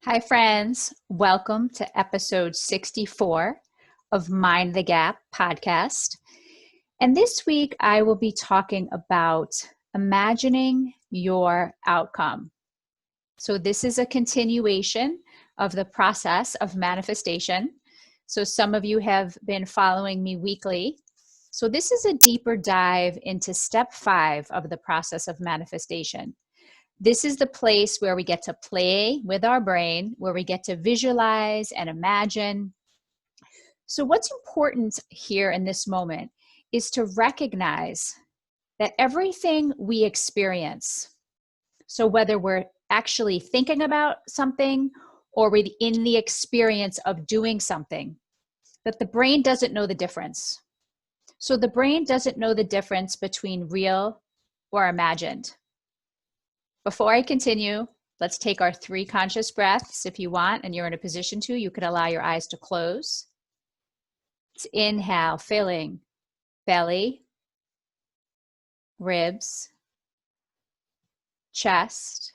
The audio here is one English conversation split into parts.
Hi, friends. Welcome to episode 64 of Mind the Gap podcast. And this week, I will be talking about imagining your outcome. So, this is a continuation of the process of manifestation. So, some of you have been following me weekly. So, this is a deeper dive into step 5 of the process of manifestation. This is the place where we get to play with our brain, where we get to visualize and imagine. So, what's important here in this moment is to recognize that everything we experience, so whether we're actually thinking about something or we're in the experience of doing something, that the brain doesn't know the difference. So, the brain doesn't know the difference between real or imagined. Before I continue, let's take our 3 conscious breaths. If you want, and you're in a position to, you could allow your eyes to close. Let's inhale, filling belly, ribs, chest.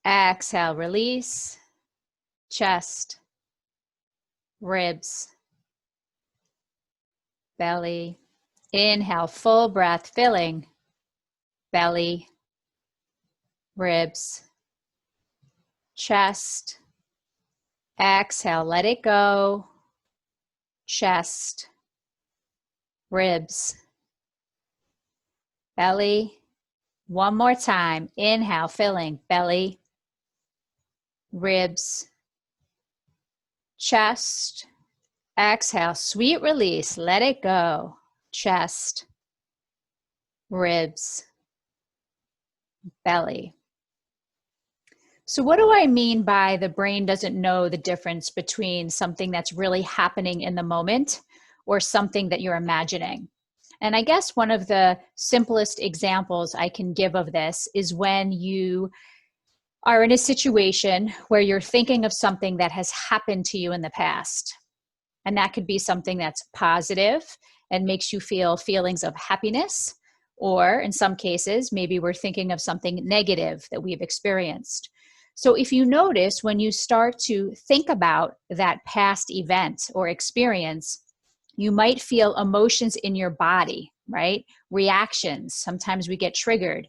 Exhale, release, chest, ribs, belly. Inhale, full breath, filling belly, ribs, chest. Exhale, let it go, chest, ribs, belly. One more time. Inhale, filling belly, ribs, chest. Exhale, sweet release, let it go, chest, ribs, belly. So what do I mean by the brain doesn't know the difference between something that's really happening in the moment or something that you're imagining? And I guess one of the simplest examples I can give of this is when you are in a situation where you're thinking of something that has happened to you in the past. And that could be something that's positive and makes you feel feelings of happiness. Or in some cases, maybe we're thinking of something negative that we've experienced. So if you notice, when you start to think about that past event or experience, you might feel emotions in your body, right? Reactions. Sometimes we get triggered.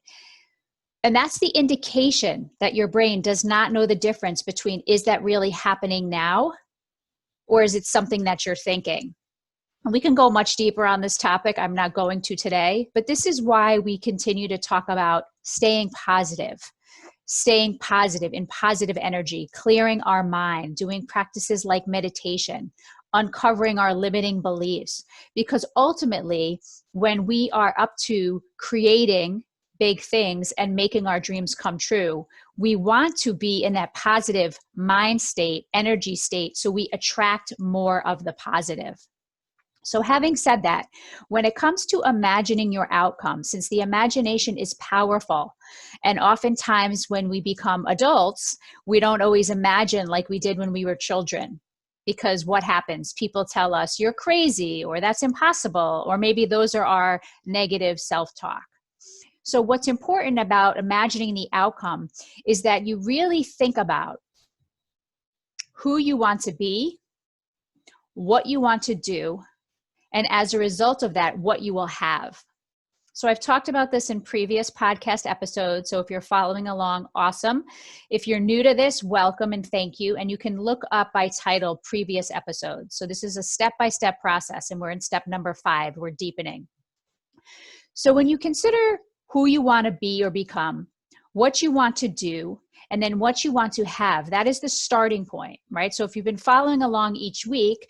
And that's the indication that your brain does not know the difference between, is that really happening now? Or is it something that you're thinking? And we can go much deeper on this topic. I'm not going to today, but this is why we continue to talk about staying positive in positive energy, clearing our mind, doing practices like meditation, uncovering our limiting beliefs. Because ultimately, when we are up to creating big things and making our dreams come true, we want to be in that positive mind state, energy state, so we attract more of the positive. So having said that, when it comes to imagining your outcome, since the imagination is powerful, and oftentimes when we become adults, we don't always imagine like we did when we were children. Because what happens? People tell us, you're crazy, or that's impossible, or maybe those are our negative self-talk. So what's important about imagining the outcome is that you really think about who you want to be, what you want to do, and as a result of that, what you will have. So I've talked about this in previous podcast episodes. So if you're following along, awesome. If you're new to this, welcome and thank you. And you can look up by title previous episodes. So this is a step-by-step process, and we're in step number 5. We're deepening. So when you consider who you want to be or become, what you want to do, and then what you want to have, that is the starting point, right? So if you've been following along each week,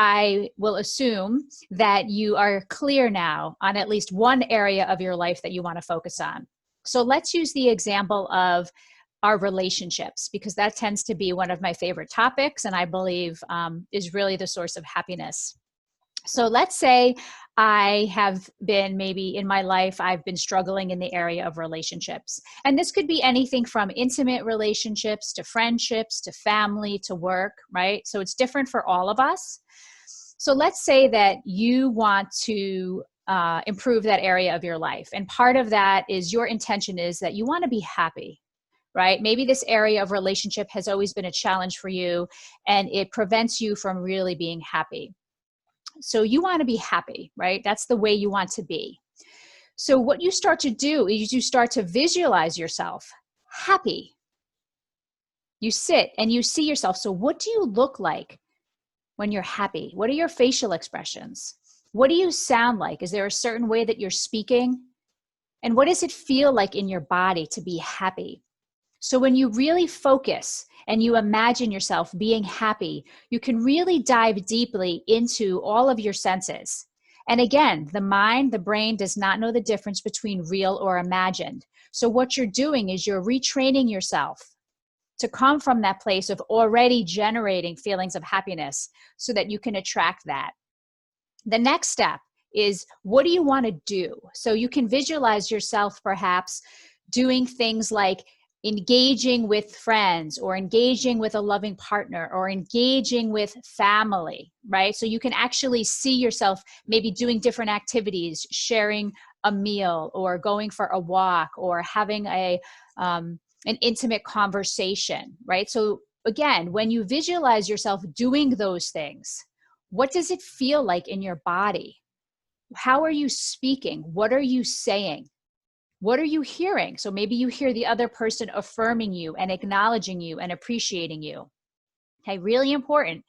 I will assume that you are clear now on at least one area of your life that you want to focus on. So let's use the example of our relationships, because that tends to be one of my favorite topics, and I believe is really the source of happiness. So let's say I have been, maybe in my life, I've been struggling in the area of relationships. And this could be anything from intimate relationships to friendships to family to work, right? So it's different for all of us. So let's say that you want to improve that area of your life. And part of that is your intention is that you want to be happy, right? Maybe this area of relationship has always been a challenge for you and it prevents you from really being happy. So you want to be happy, right? That's the way you want to be. So what you start to do is you start to visualize yourself happy. You sit and you see yourself. So what do you look like when you're happy? What are your facial expressions? What do you sound like? Is there a certain way that you're speaking? And what does it feel like in your body to be happy? So when you really focus and you imagine yourself being happy, you can really dive deeply into all of your senses. And again, the mind, the brain does not know the difference between real or imagined. So what you're doing is you're retraining yourself to come from that place of already generating feelings of happiness so that you can attract that. The next step is, what do you want to do? So you can visualize yourself perhaps doing things like engaging with friends or engaging with a loving partner or engaging with family, right? So you can actually see yourself maybe doing different activities, sharing a meal or going for a walk or having an intimate conversation, right? So again, when you visualize yourself doing those things, what does it feel like in your body? How are you speaking? What are you saying? What are you hearing? So maybe you hear the other person affirming you and acknowledging you and appreciating you. Okay, really important.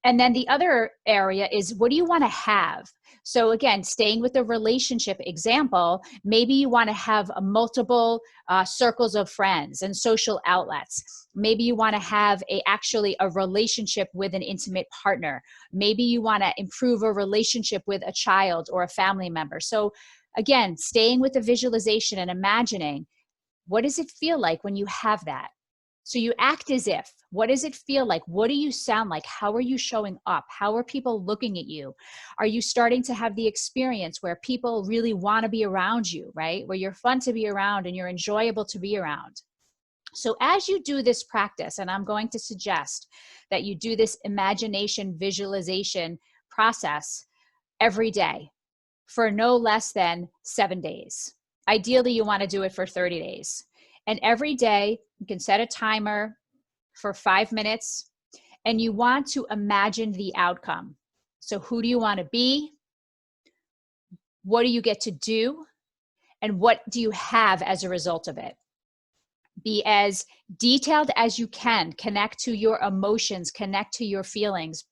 And then the other area is, what do you want to have? So again, staying with the relationship example, maybe you want to have multiple circles of friends and social outlets. Maybe you want to have actually a relationship with an intimate partner. Maybe you want to improve a relationship with a child or a family member. So again, staying with the visualization and imagining, what does it feel like when you have that? So you act as if. What does it feel like? What do you sound like? How are you showing up? How are people looking at you? Are you starting to have the experience where people really want to be around you, right? Where you're fun to be around and you're enjoyable to be around. So as you do this practice, and I'm going to suggest that you do this imagination visualization process every day for no less than 7 days. Ideally, you want to do it for 30 days. And every day, you can set a timer for 5 minutes, and you want to imagine the outcome. So who do you want to be? What do you get to do? And what do you have as a result of it? Be as detailed as you can. Connect to your emotions, connect to your feelings.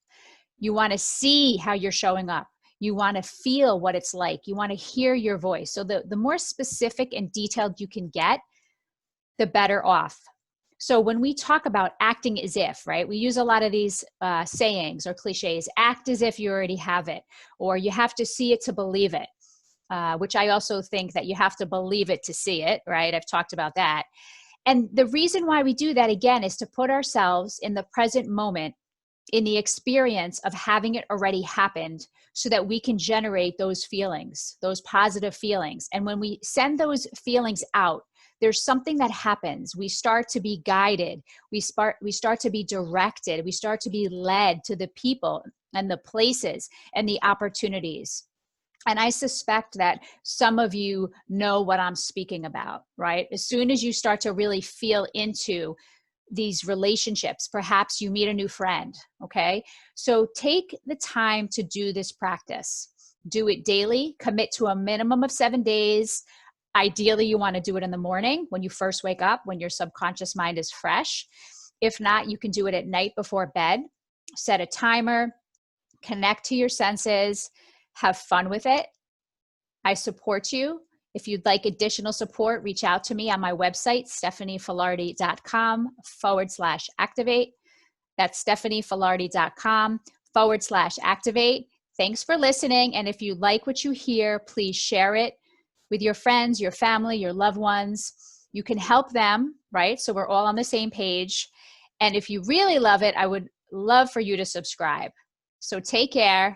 You want to see how you're showing up. You want to feel what it's like. You want to hear your voice. So the more specific and detailed you can get, the better off. So when we talk about acting as if, right, we use a lot of these sayings or cliches. Act as if you already have it, or you have to see it to believe it, which I also think that you have to believe it to see it, right? I've talked about that. And the reason why we do that, again, is to put ourselves in the present moment, in the experience of having it already happened, so that we can generate those feelings, those positive feelings. And when we send those feelings out, there's something that happens. We start to be guided. We start to be directed. We start to be led to the people and the places and the opportunities. And I suspect that some of you know what I'm speaking about, right? As soon as you start to really feel into these relationships, perhaps you meet a new friend, okay? So take the time to do this practice. Do it daily, commit to a minimum of 7 days. Ideally, you want to do it in the morning when you first wake up, when your subconscious mind is fresh. If not, you can do it at night before bed. Set a timer, connect to your senses, have fun with it. I support you. If you'd like additional support, reach out to me on my website, stephaniefilardi.com/activate. That's stephaniefilardi.com/activate. Thanks for listening. And if you like what you hear, please share it with your friends, your family, your loved ones. You can help them, right? So we're all on the same page. And if you really love it, I would love for you to subscribe. So take care.